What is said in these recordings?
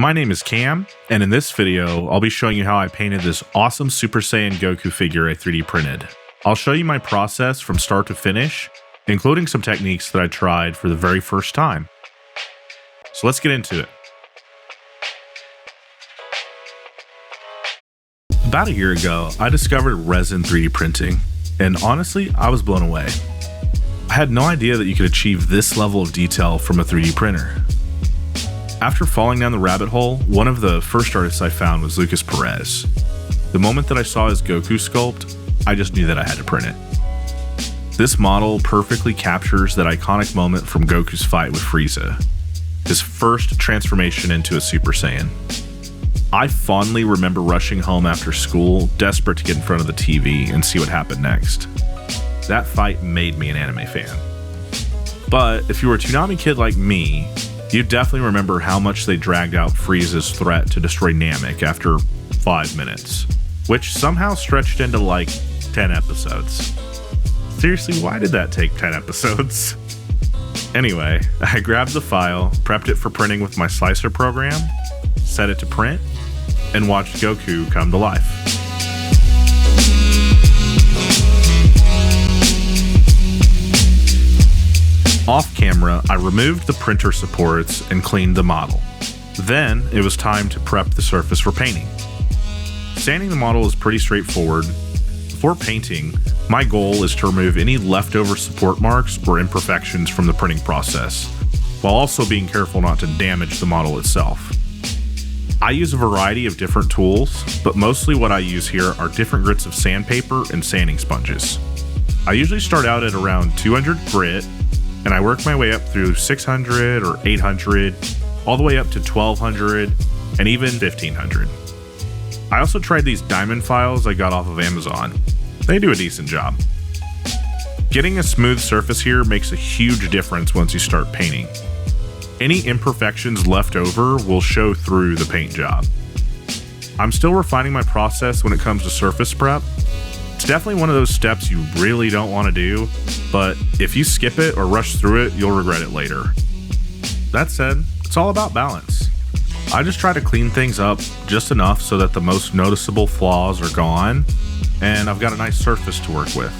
My name is Cam, and in this video, I'll be showing you how I painted this awesome Super Saiyan Goku figure I 3D printed. I'll show you my process from start to finish, including some techniques that I tried for the very first time. So let's get into it. About a year ago, I discovered resin 3D printing, and honestly, I was blown away. I had no idea that you could achieve this level of detail from a 3D printer. After falling down the rabbit hole, one of the first artists I found was Lucas Perez. The moment that I saw his Goku sculpt, I just knew that I had to print it. This model perfectly captures that iconic moment from Goku's fight with Frieza, his first transformation into a Super Saiyan. I fondly remember rushing home after school, desperate to get in front of the TV and see what happened next. That fight made me an anime fan. But if you were a Toonami kid like me, you definitely remember how much they dragged out Frieza's threat to destroy Namek after 5 minutes, which somehow stretched into like 10 episodes. Seriously, why did that take 10 episodes? Anyway, I grabbed the file, prepped it for printing with my slicer program, set it to print, and watched Goku come to life. Off camera, I removed the printer supports and cleaned the model. Then it was time to prep the surface for painting. Sanding the model is pretty straightforward. Before painting, my goal is to remove any leftover support marks or imperfections from the printing process, while also being careful not to damage the model itself. I use a variety of different tools, but mostly what I use here are different grits of sandpaper and sanding sponges. I usually start out at around 200 grit, and I work my way up through 600 or 800, all the way up to 1200 and even 1500. I also tried these diamond files I got off of Amazon. They do a decent job. Getting a smooth surface here makes a huge difference once you start painting. Any imperfections left over will show through the paint job. I'm still refining my process when it comes to surface prep. It's definitely one of those steps you really don't want to do, but if you skip it or rush through it, you'll regret it later. That said, it's all about balance. I just try to clean things up just enough so that the most noticeable flaws are gone, and I've got a nice surface to work with.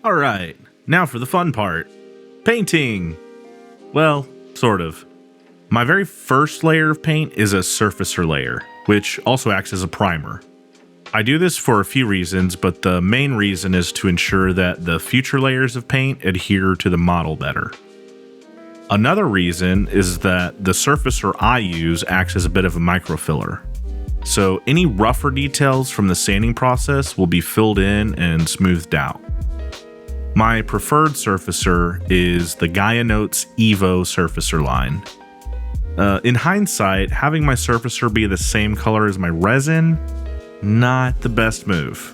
Alright, now for the fun part. Painting! Well, sort of. My very first layer of paint is a surfacer layer, which also acts as a primer. I do this for a few reasons, but the main reason is to ensure that the future layers of paint adhere to the model better. Another reason is that the surfacer I use acts as a bit of a microfiller. So any rougher details from the sanding process will be filled in and smoothed out. My preferred surfacer is the Gaia Notes Evo surfacer line. In hindsight, having my surfacer be the same color as my resin, not the best move.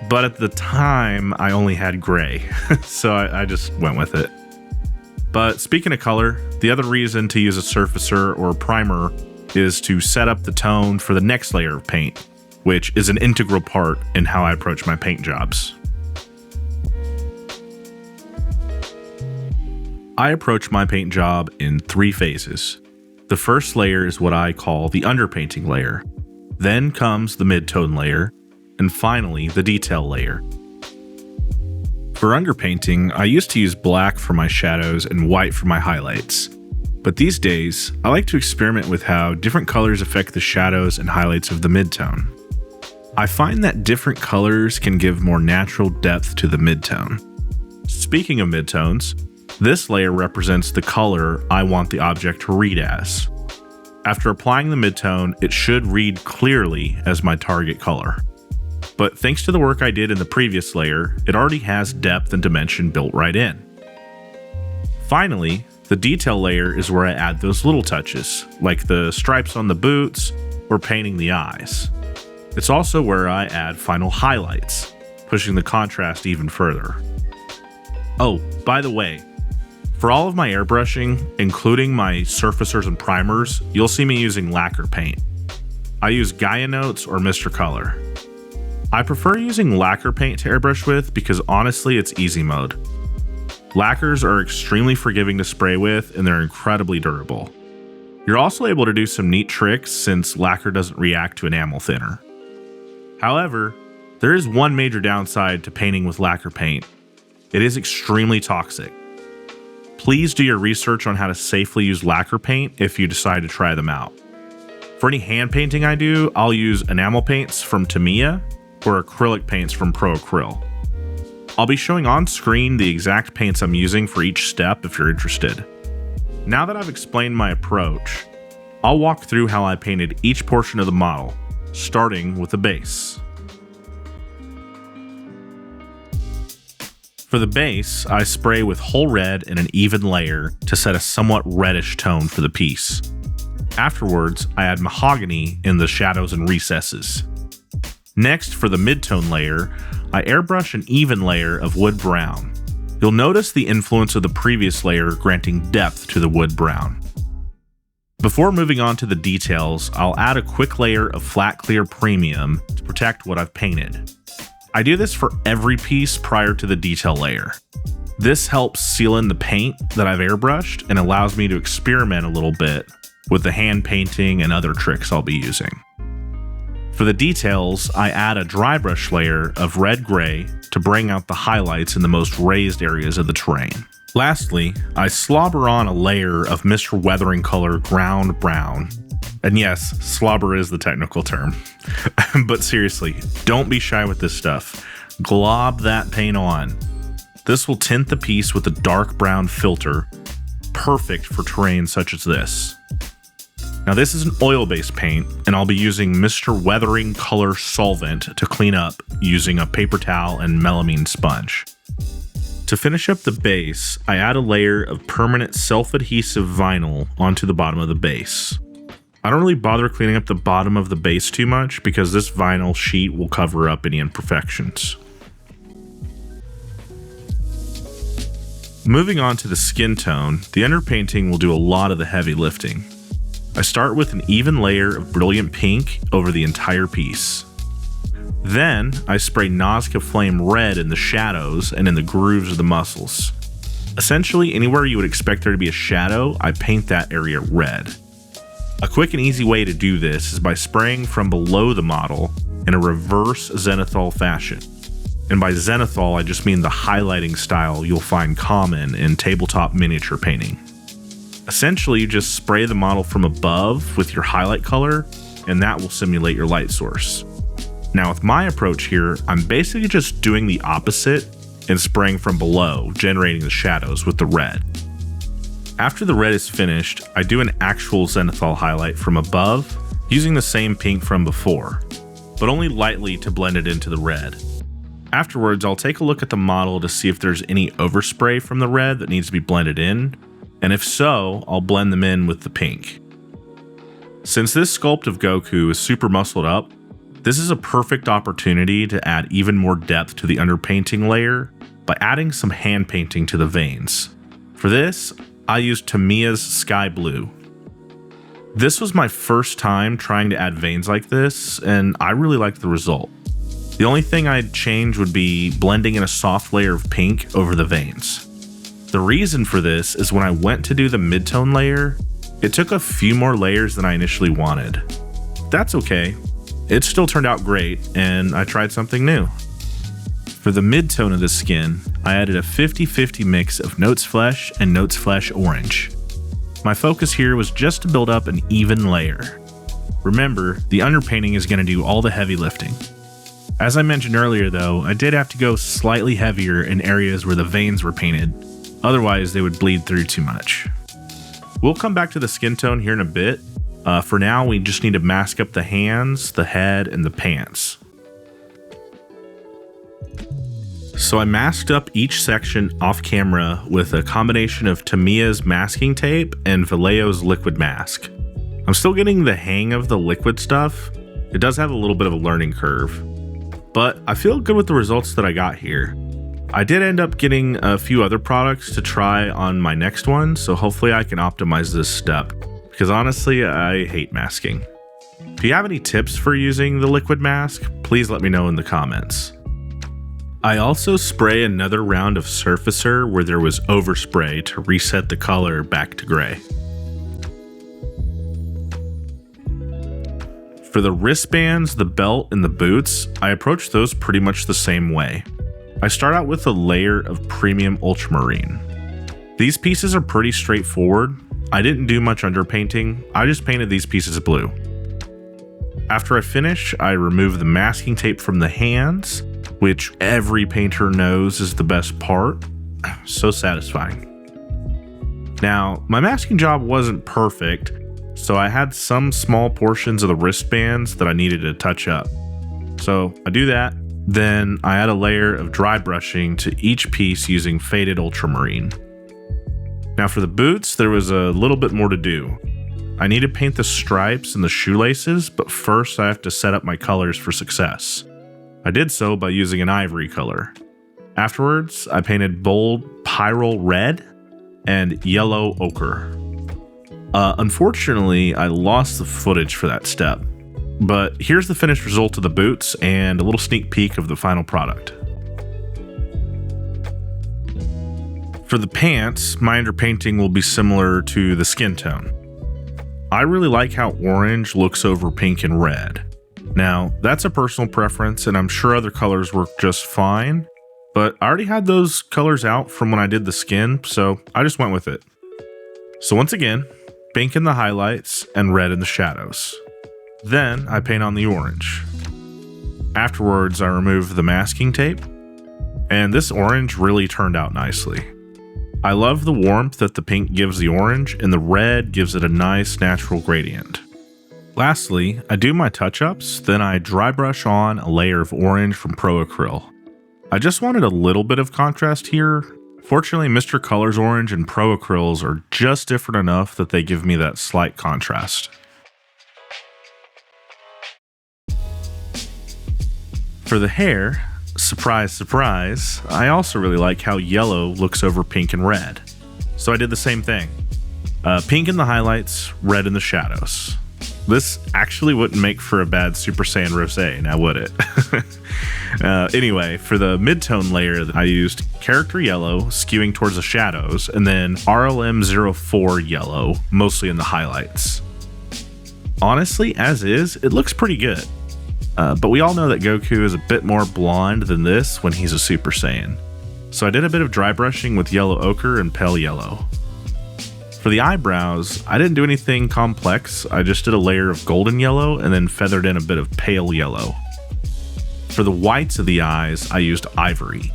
But at the time, I only had gray, so I just went with it. But speaking of color, the other reason to use a surfacer or primer is to set up the tone for the next layer of paint, which is an integral part in how I approach my paint jobs. I approach my paint job in 3 phases. The first layer is what I call the underpainting layer. Then comes the midtone layer, and finally the detail layer. For underpainting, I used to use black for my shadows and white for my highlights. But these days, I like to experiment with how different colors affect the shadows and highlights of the midtone. I find that different colors can give more natural depth to the midtone. Speaking of midtones, this layer represents the color I want the object to read as. After applying the midtone, it should read clearly as my target color. But thanks to the work I did in the previous layer, it already has depth and dimension built right in. Finally, the detail layer is where I add those little touches, like the stripes on the boots or painting the eyes. It's also where I add final highlights, pushing the contrast even further. Oh, by the way, for all of my airbrushing, including my surfacers and primers, you'll see me using lacquer paint. I use Gaia Notes or Mr. Color. I prefer using lacquer paint to airbrush with because honestly it's easy mode. Lacquers are extremely forgiving to spray with, and they're incredibly durable. You're also able to do some neat tricks since lacquer doesn't react to enamel thinner. However, there is one major downside to painting with lacquer paint. It is extremely toxic. Please do your research on how to safely use lacquer paint if you decide to try them out. For any hand painting I do, I'll use enamel paints from Tamiya or acrylic paints from Pro Acryl. I'll be showing on screen the exact paints I'm using for each step if you're interested. Now that I've explained my approach, I'll walk through how I painted each portion of the model, starting with the base. For the base, I spray with whole red in an even layer to set a somewhat reddish tone for the piece. Afterwards, I add mahogany in the shadows and recesses. Next, for the mid-tone layer, I airbrush an even layer of wood brown. You'll notice the influence of the previous layer granting depth to the wood brown. Before moving on to the details, I'll add a quick layer of flat clear premium to protect what I've painted. I do this for every piece prior to the detail layer. This helps seal in the paint that I've airbrushed and allows me to experiment a little bit with the hand painting and other tricks I'll be using. For the details, I add a dry brush layer of red-gray to bring out the highlights in the most raised areas of the terrain. Lastly, I slobber on a layer of Mr. Weathering Color Ground Brown. And yes, slobber is the technical term. But seriously, don't be shy with this stuff. Glob that paint on. This will tint the piece with a dark brown filter, perfect for terrain such as this. Now this is an oil-based paint, and I'll be using Mr. Weathering Color Solvent to clean up using a paper towel and melamine sponge. To finish up the base, I add a layer of permanent self-adhesive vinyl onto the bottom of the base. I don't really bother cleaning up the bottom of the base too much because this vinyl sheet will cover up any imperfections. Moving on to the skin tone, the underpainting will do a lot of the heavy lifting. I start with an even layer of brilliant pink over the entire piece. Then, I spray Nazca Flame Red in the shadows and in the grooves of the muscles. Essentially, anywhere you would expect there to be a shadow, I paint that area red. A quick and easy way to do this is by spraying from below the model in a reverse zenithal fashion. And by zenithal, I just mean the highlighting style you'll find common in tabletop miniature painting. Essentially, you just spray the model from above with your highlight color, and that will simulate your light source. Now with my approach here, I'm basically just doing the opposite and spraying from below, generating the shadows with the red. After the red is finished, I do an actual zenithal highlight from above, using the same pink from before, but only lightly to blend it into the red. Afterwards, I'll take a look at the model to see if there's any overspray from the red that needs to be blended in, and if so, I'll blend them in with the pink. Since this sculpt of Goku is super muscled up, this is a perfect opportunity to add even more depth to the underpainting layer by adding some hand painting to the veins. For this, I used Tamiya's Sky Blue. This was my first time trying to add veins like this, and I really liked the result. The only thing I'd change would be blending in a soft layer of pink over the veins. The reason for this is when I went to do the mid-tone layer, it took a few more layers than I initially wanted. That's okay. It still turned out great, and I tried something new. For the mid-tone of the skin, I added a 50-50 mix of Notes Flesh and Notes Flesh Orange. My focus here was just to build up an even layer. Remember, the underpainting is going to do all the heavy lifting. As I mentioned earlier though, I did have to go slightly heavier in areas where the veins were painted, otherwise they would bleed through too much. We'll come back to the skin tone here in a bit. For now, we just need to mask up the hands, the head, and the pants. So I masked up each section off camera with a combination of Tamiya's masking tape and Vallejo's liquid mask. I'm still getting the hang of the liquid stuff. It does have a little bit of a learning curve, but I feel good with the results that I got here. I did end up getting a few other products to try on my next one, so hopefully I can optimize this step, because honestly, I hate masking. If you have any tips for using the liquid mask, please let me know in the comments. I also spray another round of surfacer where there was overspray to reset the color back to gray. For the wristbands, the belt, and the boots, I approach those pretty much the same way. I start out with a layer of premium ultramarine. These pieces are pretty straightforward. I didn't do much underpainting, I just painted these pieces blue. After I finish, I remove the masking tape from the hands, which every painter knows is the best part. So satisfying. Now, my masking job wasn't perfect, so I had some small portions of the wristbands that I needed to touch up. So I do that, then I add a layer of dry brushing to each piece using faded ultramarine. Now for the boots, there was a little bit more to do. I need to paint the stripes and the shoelaces, but first I have to set up my colors for success. I did so by using an ivory color. Afterwards, I painted bold pyrrole red and yellow ochre. Unfortunately, I lost the footage for that step, but here's the finished result of the boots and a little sneak peek of the final product. For the pants, my underpainting will be similar to the Skintone. I really like how orange looks over pink and red. Now, that's a personal preference, and I'm sure other colors work just fine, but I already had those colors out from when I did the skin, so I just went with it. So once again, pink in the highlights and red in the shadows. Then I paint on the orange. Afterwards, I remove the masking tape, and this orange really turned out nicely. I love the warmth that the pink gives the orange, and the red gives it a nice natural gradient. Lastly, I do my touch-ups, then I dry brush on a layer of orange from Pro Acryl. I just wanted a little bit of contrast here. Fortunately, Mr. Colors Orange and Pro Acryls are just different enough that they give me that slight contrast. For the hair, surprise, surprise, I also really like how yellow looks over pink and red. So I did the same thing. Pink in the highlights, red in the shadows. This actually wouldn't make for a bad Super Saiyan Rosé, now would it? Anyway, for the mid-tone layer, I used Character Yellow, skewing towards the shadows, and then RLM04 Yellow, mostly in the highlights. Honestly, as is, it looks pretty good. But we all know that Goku is a bit more blonde than this when he's a Super Saiyan. So I did a bit of dry brushing with yellow ochre and pale yellow. For the eyebrows, I didn't do anything complex, I just did a layer of golden yellow and then feathered in a bit of pale yellow. For the whites of the eyes, I used ivory.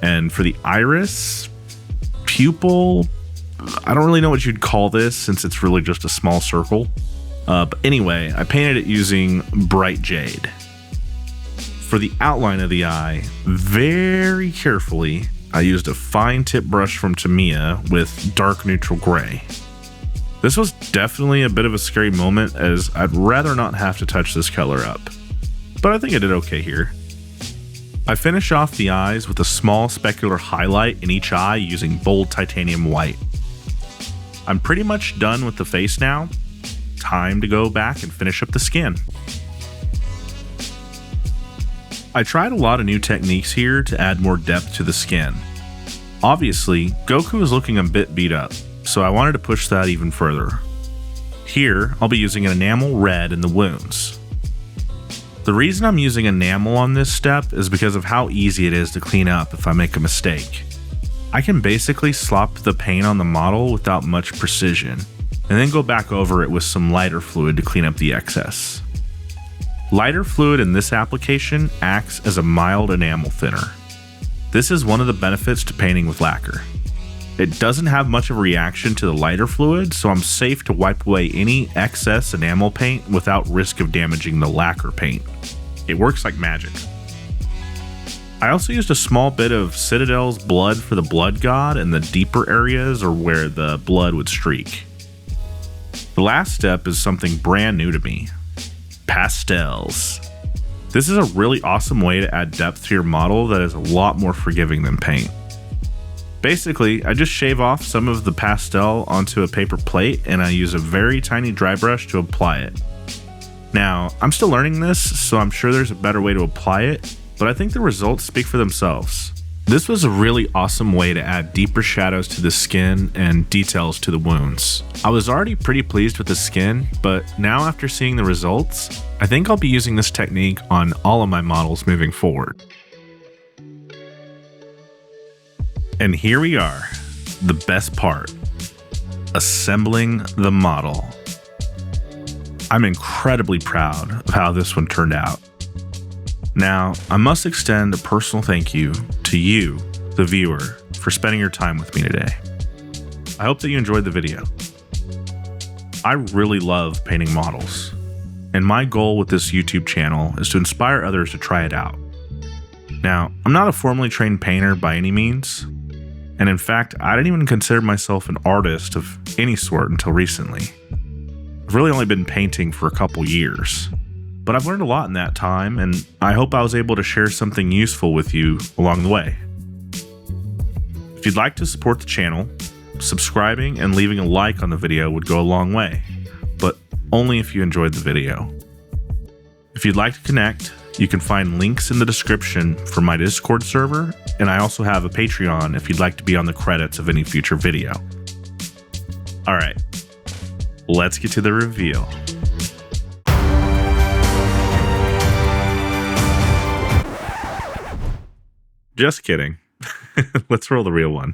And for the iris, pupil, I don't really know what you'd call this since it's really just a small circle. But anyway, I painted it using bright jade. For the outline of the eye, very carefully, I used a fine tip brush from Tamiya with dark neutral gray. This was definitely a bit of a scary moment as I'd rather not have to touch this color up, but I think I did okay here. I finish off the eyes with a small specular highlight in each eye using bold titanium white. I'm pretty much done with the face now. Time to go back and finish up the skin. I tried a lot of new techniques here to add more depth to the skin. Obviously, Goku is looking a bit beat up, so I wanted to push that even further. Here, I'll be using an enamel red in the wounds. The reason I'm using enamel on this step is because of how easy it is to clean up if I make a mistake. I can basically slop the paint on the model without much precision, and then go back over it with some lighter fluid to clean up the excess. Lighter fluid in this application acts as a mild enamel thinner. This is one of the benefits to painting with lacquer. It doesn't have much of a reaction to the lighter fluid, so I'm safe to wipe away any excess enamel paint without risk of damaging the lacquer paint. It works like magic. I also used a small bit of Citadel's blood for the blood god in the deeper areas or where the blood would streak. The last step is something brand new to me. Pastels. This is a really awesome way to add depth to your model that is a lot more forgiving than paint. Basically, I just shave off some of the pastel onto a paper plate and I use a very tiny dry brush to apply it. Now, I'm still learning this, so I'm sure there's a better way to apply it, but I think the results speak for themselves. This was a really awesome way to add deeper shadows to the skin and details to the wounds. I was already pretty pleased with the skin, but now after seeing the results, I think I'll be using this technique on all of my models moving forward. And here we are, the best part, assembling the model. I'm incredibly proud of how this one turned out. Now, I must extend a personal thank you to you, the viewer, for spending your time with me today. I hope that you enjoyed the video. I really love painting models, and my goal with this YouTube channel is to inspire others to try it out. Now, I'm not a formally trained painter by any means, and in fact, I didn't even consider myself an artist of any sort until recently. I've really only been painting for a couple years. But I've learned a lot in that time, and I hope I was able to share something useful with you along the way. If you'd like to support the channel, subscribing and leaving a like on the video would go a long way, but only if you enjoyed the video. If you'd like to connect, you can find links in the description for my Discord server, and I also have a Patreon if you'd like to be on the credits of any future video. Alright, let's get to the reveal. Just kidding. Let's roll the real one.